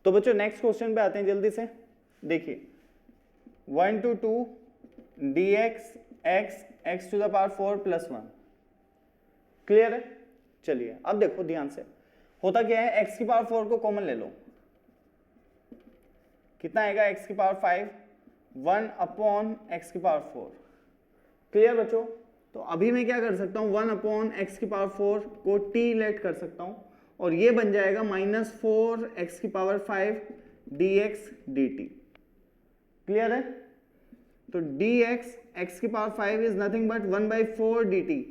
तो बच्चों next question पे आते हैं जल्दी से। देखिए 1 to 2 dx x to the power 4 plus 1, clear है। चलिए अब देखो ध्यान से, होता क्या है, x की पावर 4 को कॉमन ले लो, कितना आएगा x की पावर 5, 1 अपॉन x की पावर 4, क्लियर बच्चों। तो अभी मैं क्या कर सकता हूँ, 1 अपॉन x की पावर 4 को t लेट कर सकता हूँ और ये बन जाएगा -4 x की पावर 5 dx dt, क्लियर है। तो dx x की power 5 is nothing but 1/4 dt,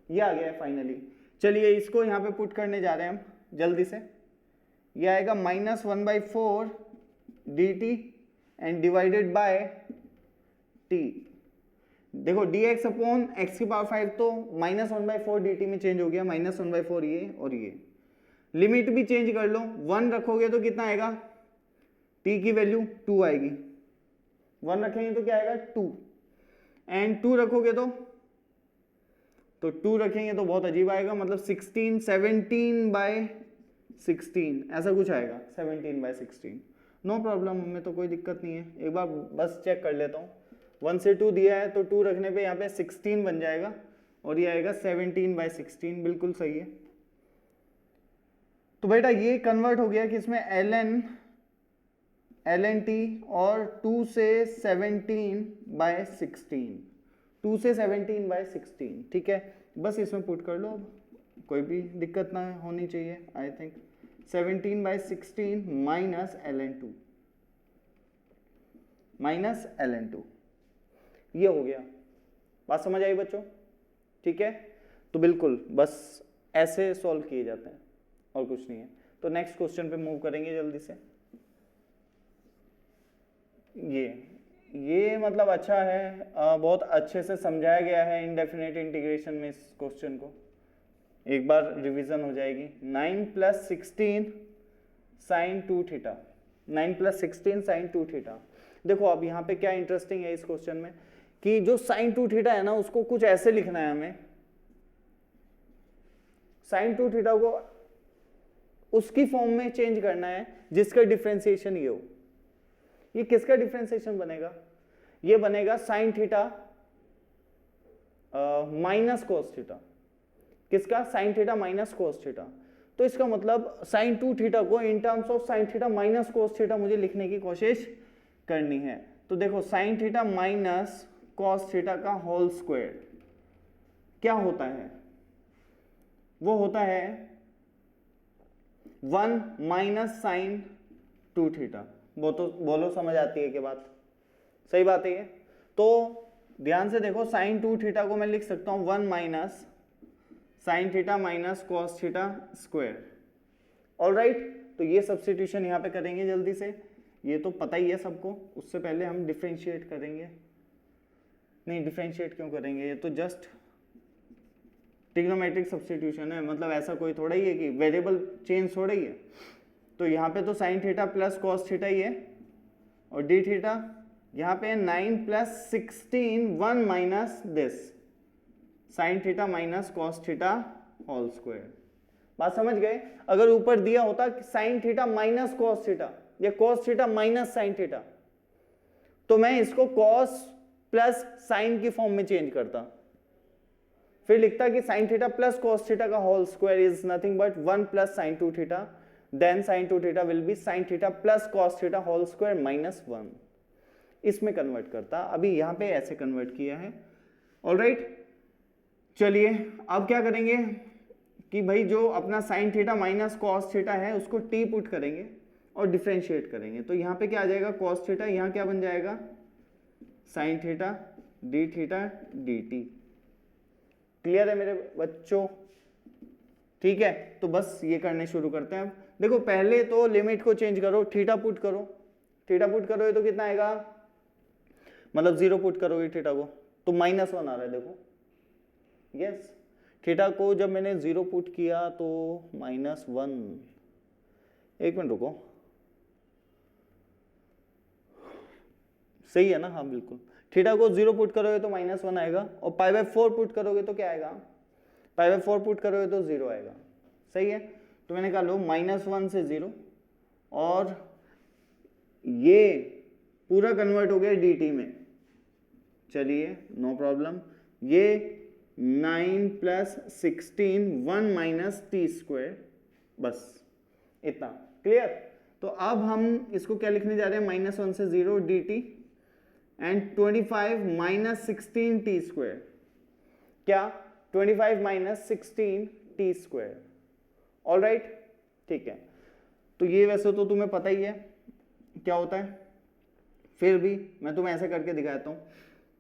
ये आ गया है फाइनली। चलिए इसको यहाँ पे पुट करने जा रहे हैं हम जल्दी से, ये आएगा -1/4 dt and divided by t। देखो dx अपॉन x की पावर 5 तो -1/4 dt में चेंज हो गया, -1/4 ये और ये, लिमिट भी चेंज कर लो, 1 रखोगे तो कितना आएगा, t की वैल्यू 2 आएगी, 1 रखेंगे तो क्या आएगा 2, एंड 2 रखोगे तो 2 रखेंगे तो बहुत अजीब आएगा, मतलब 17/16 ऐसा कुछ आएगा, 17/16। नो प्रॉब्लम, हमें तो कोई दिक्कत नहीं है, एक बार बस चेक कर लेता हूँ। 1 से 2 दिया है तो 2 रखने पे यहाँ पे 16 बन जाएगा और ये आएगा 17/16, बिल्कुल सही है। तो बेटा ये कन्वर्ट हो गया कि इसमें ln t और 2 से 17/16, 2 से 17/16, ठीक है, बस इसमें पुट कर लो, कोई भी दिक्कत ना होनी चाहिए आई थिंक। 17/16 माइनस ln 2, ये हो गया, बात समझ आई बच्चों, ठीक है। तो बिल्कुल बस ऐसे सॉल्व किए जाते हैं और कुछ नहीं है। तो नेक्स्ट क्वेश्चन पे मूव करेंगे जल्दी से। ये मतलब अच्छा है, बहुत अच्छे से समझाया गया है इनडेफिनेट इंटीग्रेशन में, इस क्वेश्चन को एक बार रिवीजन हो जाएगी। 9 + 16 sin 2 थीटा, 9 + 16 sin 2 थीटा। देखो अब यहाँ पे क्या इंटरेस्टिंग है इस क्वेश्चन में कि जो sin 2 थीटा है ना उसको कुछ ऐसे लिखना है हमें, sin 2 थीटा को उसकी फॉर्म में चेंज करना है जिसका डिफरेंशिएशन ये हो। ये किसका डिफरेंशिएशन बनेगा, ये बनेगा sin theta minus cos theta, किसका, sin theta minus cos theta. तो इसका मतलब sin 2 थीटा को in terms of sin theta minus cos theta मुझे लिखने की कोशिश करनी है। तो देखो sin theta minus cos theta का होल स्क्वायर क्या होता है, वो होता है 1 माइनस sin 2 थीटा। वो तो बोलो समझ आती है कि बात, सही बात है ये। तो ध्यान से देखो sin 2 थीटा को मैं लिख सकता हूं 1 minus sin theta minus cos theta square, alright. तो ये सब्स्टिट्यूशन यहाँ पे करेंगे जल्दी से, ये तो पता ही है सबको, उससे पहले हम डिफरेंशिएट करेंगे, नहीं डिफरेंशिएट क्यों करेंगे, ये तो जस्ट ट्रिग्नोमेट्रिक सब्स्टिट्यूशन है, मतलब ऐसा कोई थोड़ा ही है कि वेरिएबल चेंज थोड़ा ही है। तो यहाँ पे तो sin theta plus cos theta ही है और d थीटा यहाँ पे 9 + 16 1 minus this sin theta minus cos theta whole square. बात समझ गए। अगर ऊपर दिया होता sin theta minus cos theta या cos theta minus sin theta तो मैं इसको cos प्लस sin की फॉर्म में चेंज करता, फिर लिखता कि sin theta plus cos theta का whole square is nothing but 1 + sin 2 theta, then sin 2 theta will be sin theta plus cos theta whole square minus 1, इसमें कन्वर्ट करता। अभी यहां पे ऐसे कन्वर्ट किया है, ऑलराइट। चलिए अब क्या करेंगे कि भाई जो अपना sin theta minus cos theta है उसको t पुट करेंगे और डिफरेंशिएट करेंगे। तो यहाँ पे क्या आ जाएगा cos थीटा, यहाँ क्या बन जाएगा sin theta d theta dt, clear है मेरे बच्चों, ठीक है। तो बस ये करने शुरू करते हैं। अब देखो पहले तो लिमिट को चेंज करो, थीटा पुट करो, थीटा पुट करोगे तो कितना आएगा, मतलब 0 पुट करोगे थीटा को तो -1 आ रहा है, देखो यस। थीटा को जब मैंने 0 पुट किया तो -1, एक मिनट रुको, सही है ना, हाँ बिल्कुल। थीटा को 0 पुट करोगे तो -1 आएगा और π/4 पुट करोगे तो क्या आएगा, π/4 पुट करोगे तो 0 आएगा, सही है। तो मैंने कहा लो -1 से 0 और ये पूरा कन्वर्ट हो गया dt में। चलिए नो प्रॉब्लम। ये 9 प्लस 16 1 माइनस टी स्क्वायर, बस इतना क्लियर। तो अब हम इसको क्या लिखने जा रहे हैं, -1 से 0 dt and 25 minus 16 T square. क्या 25 minus 16 T square. All right, ठीक है। तो ये वैसे तो तुम्हें पता ही है क्या होता है, फिर भी मैं तुम्हें ऐसे करके दिखाता हूँ।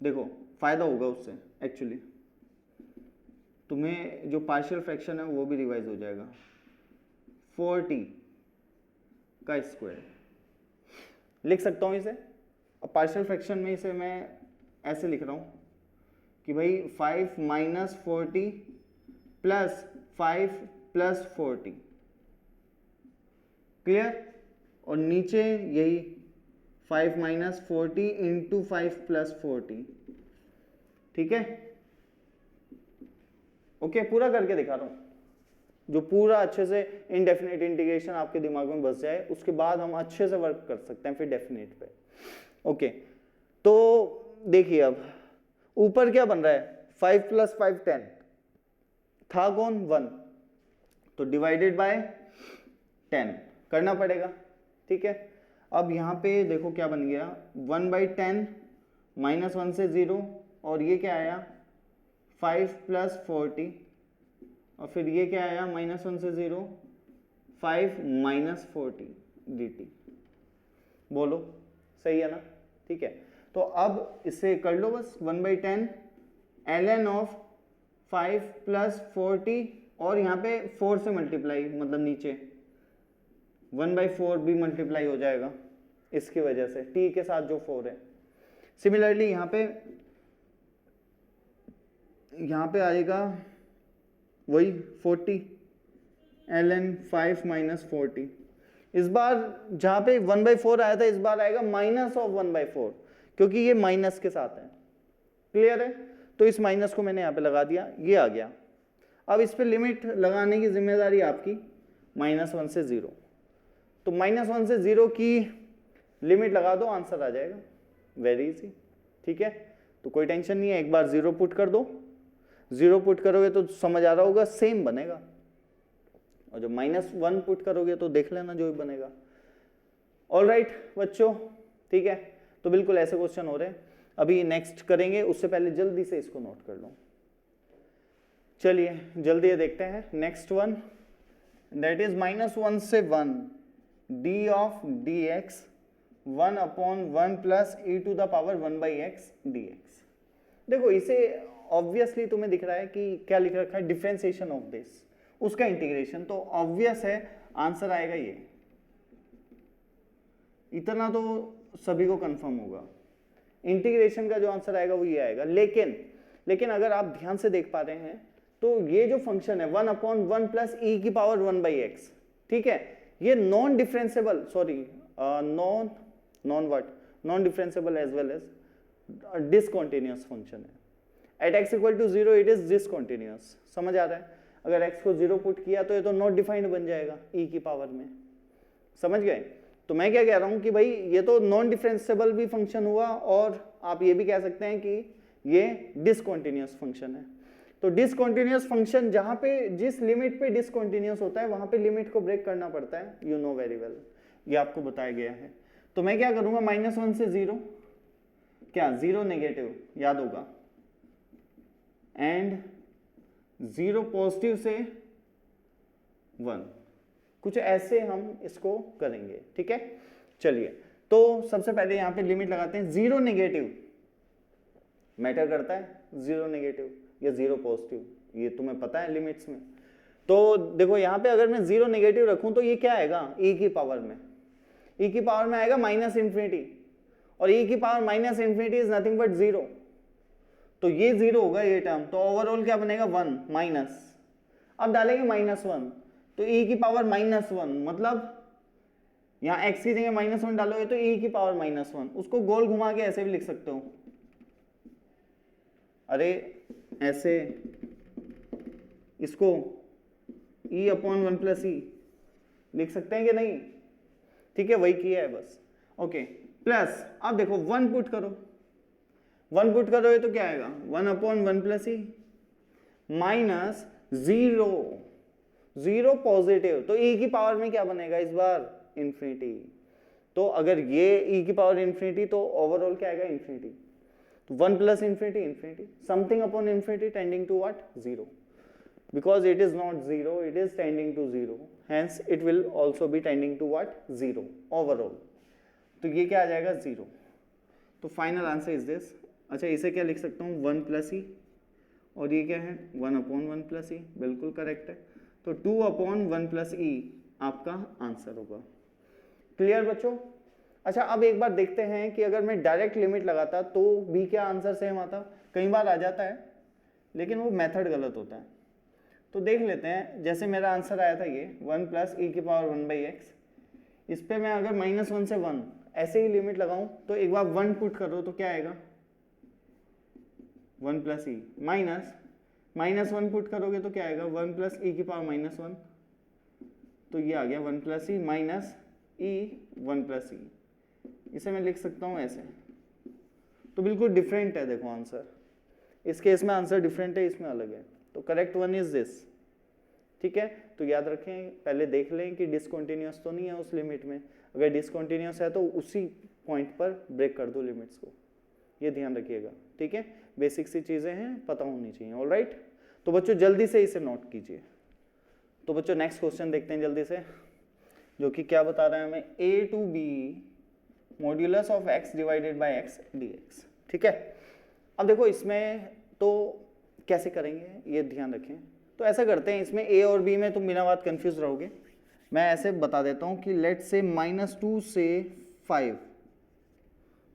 देखो फायदा होगा उससे, एक्चुअली तुम्हें जो पार्शियल फ्रैक्शन है वो भी रिवाइज हो जाएगा। 4t का स्क्वायर लिख सकता हूँ इसे। अब पार्शियल फ्रैक्शन में इसे मैं ऐसे लिख रहा हूँ कि भाई 5 माइनस 40 प्लस 5 प्लस 40, क्लियर। और नीचे यही 5 माइनस 40 इंटू 5 प्लस 40, ठीक है। ओके, पूरा करके दिखा रहा हूं, जो पूरा अच्छे से इनडेफिनेट इंटीग्रेशन आपके दिमाग में बस जाए, उसके बाद हम अच्छे से वर्क कर सकते हैं फिर डेफिनेट पे। ओके, तो देखिए अब ऊपर क्या बन रहा है, 5 प्लस 5 10 था कौन 1, तो डिवाइडेड बाय 10 करना पड़ेगा, ठीक है। अब यहां पे देखो क्या बन गया, 1/10 -1 से 0, और ये क्या आया 5 प्लस 40, और फिर ये क्या आया -1 से 0 5 माइनस 40 dt। बोलो सही है ना, ठीक है। तो अब इसे कर लो बस, 1/10 ln ऑफ 5 प्लस 40, और यहाँ पे 4 से मल्टीप्लाई, मतलब नीचे 1/4 भी मल्टीप्लाई हो जाएगा इसकी वजह से, t के साथ जो 4 है। सिमिलरली यहाँ पे आएगा वही 40 ln 5 माइनस 40। इस बार जहां पे 1/4 आया था, इस बार आएगा माइनस ऑफ 1/4, क्योंकि ये माइनस के साथ है, क्लियर है। तो इस माइनस को मैंने यहाँ पे लगा दिया, ये आ गया। अब इस पे लिमिट लगाने की जिम्मेदारी आपकी, -1 से 0। तो -1 से 0 की लिमिट लगा दो, आंसर आ जाएगा, वेरी इजी, ठीक है। तो कोई टेंशन नहीं है, एक बार 0 पुट कर दो, 0 पुट करोगे तो समझ आ रहा होगा सेम बनेगा, और जो -1 पुट करोगे तो देख लेना जो भी बनेगा। ऑल राइट बच्चों, ठीक है। तो बिल्कुल ऐसे क्वेश्चन हो रहे हैं, अभी नेक्स्ट करेंगे, उससे पहले जल्दी से इसको नोट कर लो। चलिए जल्दी ये देखते हैं नेक्स्ट वन, दैट इज -1 से 1 d of dx 1/1 plus e to the power 1/x dx। देखो इसे ऑब्वियसली तुम्हें दिख रहा है कि क्या लिख रखा है, डिफरेंशिएशन ऑफ दिस, उसका इंटीग्रेशन, तो ऑब्वियस है आंसर आएगा ये, इतना तो सभी को कंफर्म होगा। इंटीग्रेशन का जो आंसर आएगा वो ये आएगा। लेकिन अगर आप ध्यान से देख पा रहे हैं तो ये जो फंक्शन है 1/1 प्लस e की पावर 1/x, ठीक है, ये non differentiable, sorry non differentiable as well as discontinuous function है। At x equal to 0 it is discontinuous, समझ आ रहा है। अगर x को 0 पुट किया तो ये तो नॉट डिफाइंड बन जाएगा e की पावर में, समझ गए। तो मैं क्या कह रहा हूं कि भाई ये तो नॉन डिफरेंशिएबल भी फंक्शन हुआ, और आप ये भी कह सकते हैं कि ये डिसकंटिन्यूअस फंक्शन है। तो डिसकंटिन्यूअस फंक्शन जहां पे जिस लिमिट पे डिसकंटिन्यूअस होता है वहां पे लिमिट को ब्रेक करना पड़ता है, यू नो वेरी वेल, ये आपको बताया गया है। तो मैं क्या करूंगा, -1 से 0, क्या 0 नेगेटिव याद होगा, एंड 0 पॉजिटिव से 1, कुछ ऐसे हम इसको करेंगे, ठीक है। चलिए तो सबसे पहले यहां पे लिमिट लगाते हैं। 0 नेगेटिव मैटर करता है, 0 नेगेटिव या 0 पॉजिटिव, ये तुम्हें पता है लिमिट्स में। तो देखो यहां पे अगर मैं 0 नेगेटिव रखूं तो ये क्या आएगा, e की पावर में, e की पावर में आएगा -∞, और e की पावर -∞ इज नथिंग बट 0, तो ये 0 होगा ये टर्म, तो ओवरऑल क्या बनेगा 1 माइनस, अब डालेंगे -1, तो e की पावर -1, मतलब यहां x की जगह -1 डालोगे तो e की पावर -1, उसको गोल घुमा के ऐसे भी लिख सकते हो, अरे ऐसे, इसको e/1 + e लिख सकते हैं कि नहीं, ठीक है, वही किया है बस। ओके, प्लस अब देखो 1 पुट करो, 1 पुट करोगे तो क्या आएगा 1/1 प्लस ई माइनस 0 पॉजिटिव, तो e की पावर में क्या बनेगा इस बार इंफिनिटी। तो अगर ये e की पावर इंफिनिटी तो ओवरऑल क्या आएगा इंफिनिटी। तो 1 plus infinity infinity, something upon infinity tending to what 0, because it is not 0, it is tending to 0, hence it will also be tending to what 0 overall। तो ये क्या आ जाएगा 0। तो फाइनल आंसर इज दिस। अच्छा, इसे क्या लिख सकता हूँ 1 प्लस ई, और ये क्या है 1/1 प्लस ई, बिल्कुल करेक्ट है। तो 2/1 प्लस ई आपका आंसर होगा। क्लियर बच्चों? अच्छा, अब एक बार देखते हैं कि अगर मैं डायरेक्ट लिमिट लगाता तो भी क्या आंसर सेम आता। कई बार आ जाता है लेकिन वो मेथड गलत होता है। तो देख लेते हैं, जैसे मेरा आंसर आया था ये 1 प्लस ई की पावर 1/x, इस पे मैं अगर -1 से 1 ऐसे ही लिमिट लगाऊं तो एक बार 1 पुट करो तो क्या आएगा 1 प्लस ई, माइनस 1 पुट करोगे तो क्या आएगा 1 प्लस ई की पावर -1, तो ये आ गया 1 प्लस ई माइनस ई 1 प्लस ई। इसे मैं लिख सकता हूँ ऐसे। तो बिल्कुल डिफरेंट है, देखो आंसर इस केस में आंसर डिफरेंट है, इसमें अलग है। तो करेक्ट वन इज दिस। ठीक है, तो याद रखें, पहले देख लें कि डिसकंटिन्यूअस तो नहीं है उस लिमिट में। अगर डिसकंटिन्यूअस है तो उसी पॉइंट पर ब्रेक कर दो लिमिट्स को, ये ध्यान रखिएगा। ठीक है, बेसिक सी चीजें हैं, पता होनी चाहिए। ऑलराइट, तो बच्चों जल्दी से इसे नोट कीजिए। तो बच्चों नेक्स्ट क्वेश्चन देखते हैं जल्दी से, जो कि क्या बता रहा है हमें, a to b modulus of x divided by x dx। ठीक है, अब देखो इसमें तो कैसे करेंगे ये ध्यान रखें। तो ऐसा करते हैं, इसमें a और b में तुम बिना बात कंफ्यूज रहोगे। मैं ऐसे बता देता हूं कि लेट से -2 से 5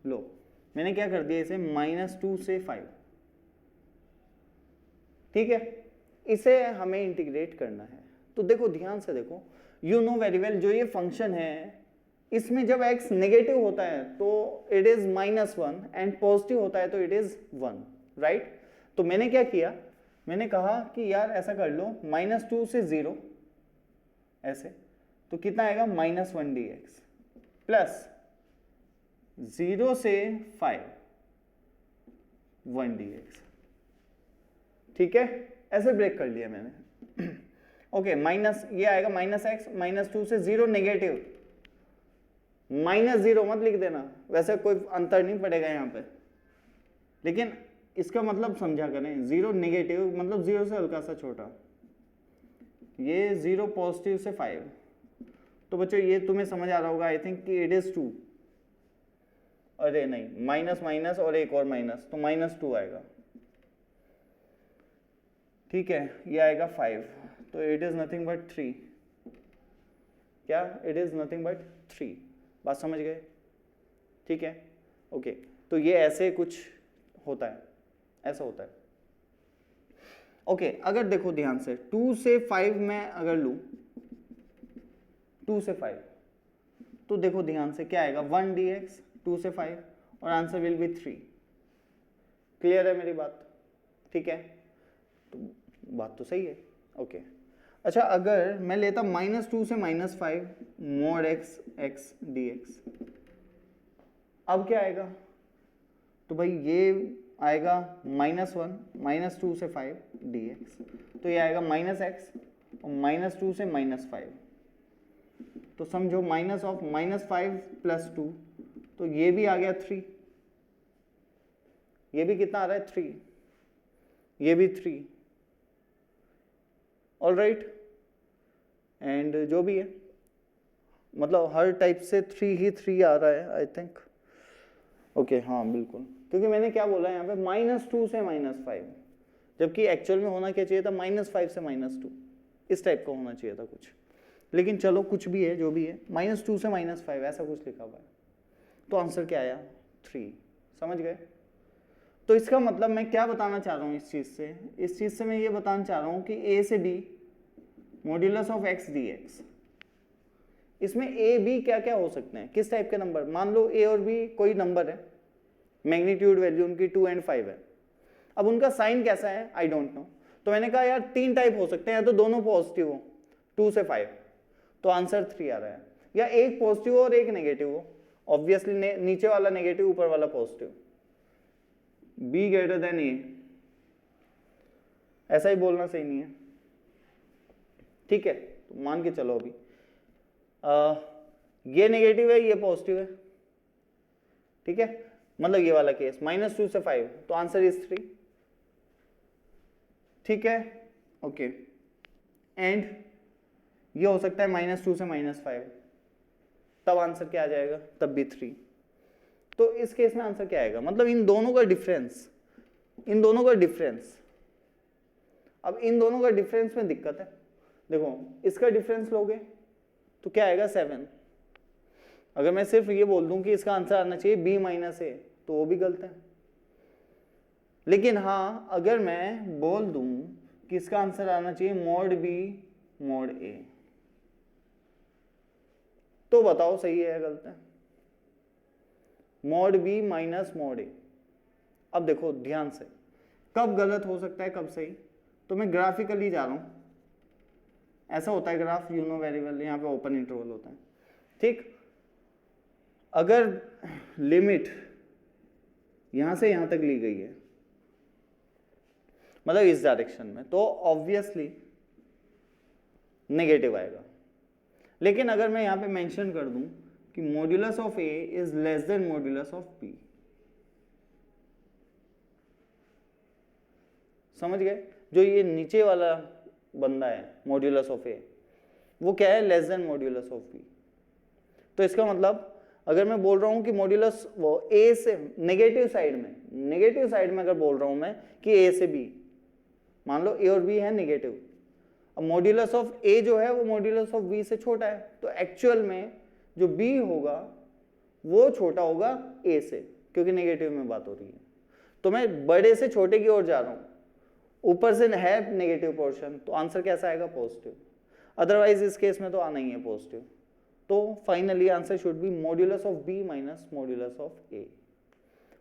लो, मैंने क्या कर दिया इसे -2 से 5। ठीक है, इसे हमें इंटीग्रेट करना है। तो देखो ध्यान से देखो, यू नो वेरी वेल, जो ये फंक्शन है इसमें जब x नेगेटिव होता है तो इट इज -1 एंड पॉजिटिव होता है तो इट इज 1, राइट। तो मैंने क्या किया, मैंने कहा कि यार ऐसा कर लो -2 से 0 ऐसे, तो कितना आएगा -1 dx प्लस 0 से 5 1 dx। ठीक है, ऐसे ब्रेक कर लिया मैंने। ओके, माइनस ये आएगा -x, -2 से 0 नेगेटिव, -0 मत लिख देना, वैसे कोई अंतर नहीं पड़ेगा यहाँ पे, लेकिन इसका मतलब समझा करें। 0 नेगेटिव मतलब 0 से हल्का सा छोटा, ये 0 पॉजिटिव से 5। तो बच्चों ये तुम्हें समझ आ रहा होगा आई थिंक कि इट इज 2। अरे नहीं, माइनस माइनस और एक और माइनस, तो -2 आएगा। ठीक है, ये आएगा 5, तो इट इज नथिंग बट 3। क्या, इट इज नथिंग बट 3। बात समझ गए? ठीक है, ओके। तो ये ऐसे कुछ होता है, ऐसा होता है। ओके, अगर देखो ध्यान से 2 से 5 में अगर लूं, 2 से 5, तो देखो ध्यान से क्या आएगा 1 dx 2 से 5, और आंसर विल बी 3। क्लियर है मेरी बात? ठीक है, तो बात तो सही है। ओके, अच्छा अगर मैं लेता -2 से -5 mod x dx, अब क्या आएगा? तो भाई ये आएगा -1 -2 से 5 dx, तो ये आएगा -x और -2 से -5, तो समझो माइनस ऑफ -5 + 2, तो ये भी आ गया 3। ये भी कितना आ रहा है 3, ये भी 3। ऑल राइट, एंड जो भी है मतलब हर टाइप से 3 ही 3 आ रहा है आई थिंक। ओके, हाँ बिल्कुल, क्योंकि मैंने क्या बोला यहाँ पे -2 से -5, जबकि एक्चुअल में होना क्या चाहिए था -5 से -2, इस टाइप का होना चाहिए था कुछ। लेकिन चलो कुछ भी है, जो भी है, -2 से -5 ऐसा कुछ लिखा हुआ है, तो आंसर क्या आया 3। समझ गए? तो इसका मतलब मैं क्या बताना चाह रहा हूँ इस चीज से मैं ये बताना चाह रहा हूँ कि a से b modulus of x dx, इसमें a b क्या क्या हो सकते हैं, किस टाइप के नंबर। मान लो a और b कोई नंबर है, मैग्नीट्यूड वैल्यू उनकी 2 और 5 है, अब उनका साइन कैसा है आई डोंट नो। तो मैंने कहा यार 3 टाइप हो सकते हैं, या तो दोनों पॉजिटिव हो 2 से 5, तो आंसर 3 आ रहा है। या एक पॉजिटिव और एक नेगेटिव हो, ऑब्वियसली नीचे वाला नेगेटिव ऊपर वाला पॉजिटिव, बी ग्रेटर देन ए, ऐसा ही बोलना सही नहीं है, ठीक है। तो मान के चलो अभी ये नेगेटिव है, ये पॉजिटिव है, ठीक है, मतलब ये वाला केस -2 से 5, तो आंसर इज 3, ठीक है, ओके। एंड ये हो सकता है -2 से -5, तब आंसर क्या आ जाएगा, तब भी 3। तो इस केस में आंसर क्या आएगा, मतलब इन दोनों का डिफरेंस, इन दोनों का डिफरेंस, अब इन दोनों का डिफरेंस में दिक्कत है। देखो इसका डिफरेंस लोगे तो क्या आएगा 7। अगर मैं सिर्फ ये बोल दूं कि इसका आंसर आना चाहिए b - a, तो वो भी गलत है। लेकिन हाँ, अगर मैं बोल दूं कि इसका आंसर आना चाहिए mod b mod a, तो बताओ सही है या गलत है, mod b - mod a। अब देखो ध्यान से, कब गलत हो सकता है कब सही, तो मैं ग्राफिकली जा रहा हूं, ऐसा होता है graph, you know very well, यहाँ पे ओपन इंटरवल होता है, ठीक। अगर लिमिट यहां से यहां तक ली गई है, मतलब इस डायरेक्शन में, तो ऑब्वियसली नेगेटिव आएगा। लेकिन अगर मैं यहां पे मेंशन कर दूं कि modulus of a is less than modulus of b, समझ गए, जो ये नीचे वाला बंदा है मॉड्यूलस ऑफ ए, वो क्या है, less than modulus of b. तो इसका मतलब अगर मैं बोल रहा हूं कि मॉड्यूलस वो ए से नेगेटिव साइड में, नेगेटिव साइड में अगर बोल रहा हूं मैं कि ए से बी, मान लो ए और बी है नेगेटिव, अब मॉड्यूलस ऑफ ए जो है वो मॉड्यूलस ऑफ बी से छोटा है, तो एक्चुअल में जो बी होगा वो छोटा होगा ए से, क्योंकि नेगेटिव में बात हो रही है। तो मैं बड़े से छोटे की ओर जा रहा हूं, ऊपर से है नेगेटिव पोर्शन, तो आंसर कैसा आएगा, पॉजिटिव। अदरवाइज इस केस में तो आना ही है पॉजिटिव। तो finally answer should be modulus of b minus modulus of a.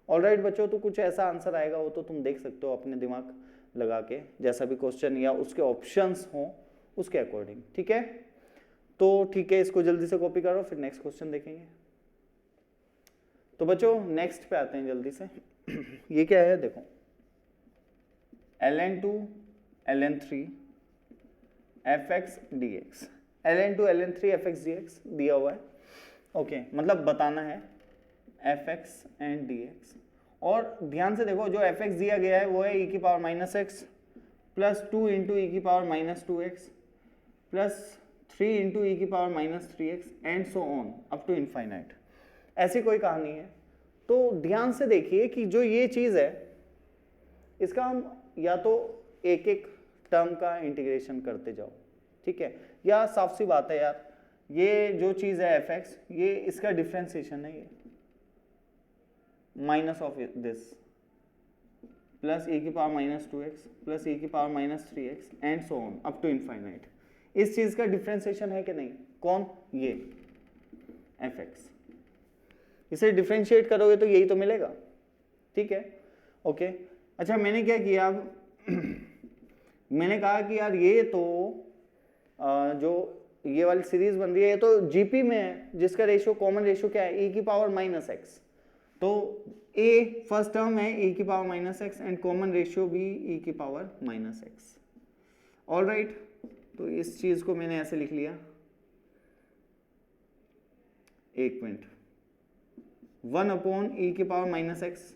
Alright बच्चों, तो कुछ ऐसा आंसर आएगा, वो तो तुम देख सकते हो अपने दिमाग लगा के, जैसा भी क्वेश्चन या उसके ऑप्शंस हो उसके अकॉर्डिंग, ठीक है। तो ठीक है, इसको जल्दी से कॉपी करो, फिर नेक्स्ट क्वेश्चन देखेंगे। तो बच्चों नेक्स्ट पे आते हैं जल्दी से। ये क्या है, देखो ln2 ln3 fx dx, ln2 ln3 fx dx दिया हुआ है, ओके, मतलब बताना है fx एंड dx। और ध्यान से देखो, जो fx दिया गया है वो है e की power minus X plus 2 into E की power minus 2x plus 3 into E की power minus 3x and so on up to infinite. ऐसी कोई कहानी है। तो ध्यान से देखिए कि जो ये चीज़ है, इसका हम या तो एक एक टर्म का इंटीग्रेशन करते जाओ, ठीक है, या साफ सी बात है यार, ये जो चीज़ है fx, ये इसका डिफ्रेंसिएशन है, ये minus of this plus a की power minus 2x plus a की power minus 3x and so on up to infinite. इस चीज़ का डिफ्रेंसिएशन है कि नहीं, कौन, ये fx। इसे डिफ्रेंशिएट करोगे तो यही तो मिलेगा, ठीक है, ओके। अच्छा, मैंने क्या किया अब मैंने कहा कि यार ये तो जो ये वाली सीरीज बन रही है ये तो जीपी में है, जिसका रेशियो, कॉमन रेशियो क्या है, e की पावर माइनस एक्स। तो a फर्स्ट टर्म है e की power minus x and common ratio भी e की power minus x. All right, तो इस चीज को मैंने ऐसे लिख लिया, एक मिनट, 1 अपॉन e की power minus x,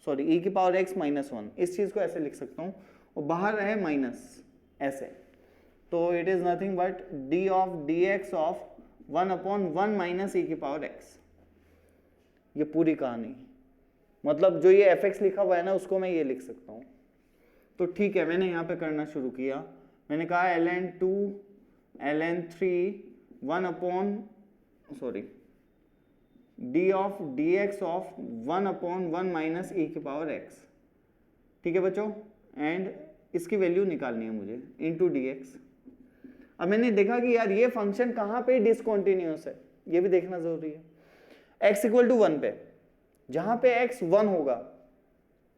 sorry e की पावर x माइनस 1, इस चीज को ऐसे लिख सकता हूं, और बाहर है माइनस ऐसे, तो it is nothing but d of dx of 1 upon 1 minus e की पावर x। ये पूरी कहानी, मतलब जो ये fx लिखा हुआ है ना, उसको मैं ये लिख सकता हूं। तो ठीक है, मैंने यहाँ पे करना शुरू किया, मैंने कहा ln2 ln3 1 upon sorry d of dx of 1 upon 1 minus e की पावर x, ठीक है बच्चों, एंड इसकी वैल्यू निकालनी है मुझे इनटू dx। अब मैंने देखा कि यार ये फंक्शन कहाँ पे डिसकंटिन्यूअस है, ये भी देखना जरूरी है। x इक्वल टू 1 पे, जहाँ पे x 1 होगा,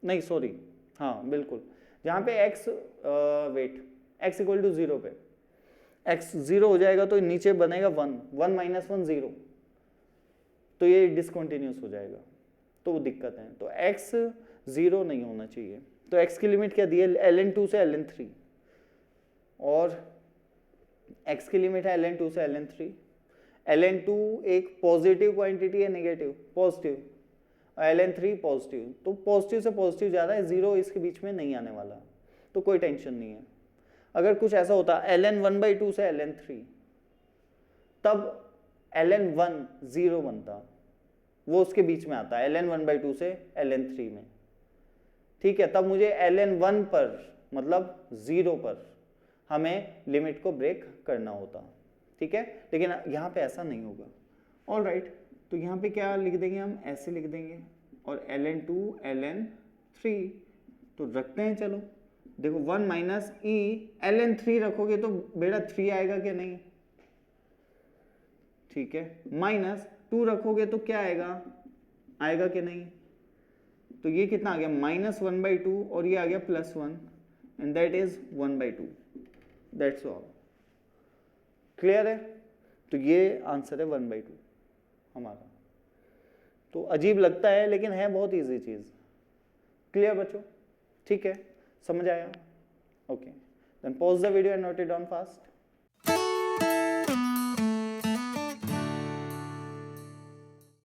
नहीं सॉरी, हाँ बिल्कुल, जहाँ पे x wait x equal to 0 पे, x 0 हो जाएगा तो नीचे बनेगा 1, 1 माइनस 1 0, तो ये डिसकंटिन्यूस हो जाएगा, तो वो दिक्कत है। तो x 0 नहीं होना चाहिए। तो x की लिमिट क्या दी है, ln2 से ln3, और x की लिमिट है ln2 से ln3। ln2 एक पॉजिटिव क्वांटिटी है, नेगेटिव, पॉजिटिव, ln3 पॉजिटिव, तो पॉजिटिव से पॉजिटिव जा रहा है, 0 इसके बीच में नहीं आने वाला, तो कोई टेंशन नहीं है। अगर कुछ ऐसा होता ln1/2 से ln3, तब ln1 0 बनता, वो उसके बीच में आता है ln1/2 से ln3 में, ठीक है। तब मुझे ln1 पर मतलब 0 पर हमें लिमिट को ब्रेक करना होता, ठीक है। लेकिन यहाँ पे ऐसा नहीं होगा। ऑल राइट, तो यहाँ पे क्या लिख देंगे हम, ऐसे लिख देंगे, और ln2 ln3 तो रखते हैं। चलो देखो 1 माइनस ई ln3 रखोगे तो बेटा 3 आएगा कि नहीं, ठीक है। माइनस 2 रखोगे तो क्या आएगा, आएगा कि नहीं, तो ये कितना आ गया -1/2, और ये आ गया +1, and that is 1/2, that's all. Clear है, तो ये आंसर है 1/2 हमारा। तो अजीब लगता है लेकिन है बहुत इजी चीज। क्लियर बच्चों, ठीक है, समझ आया? Okay, then pause the video and note it down fast.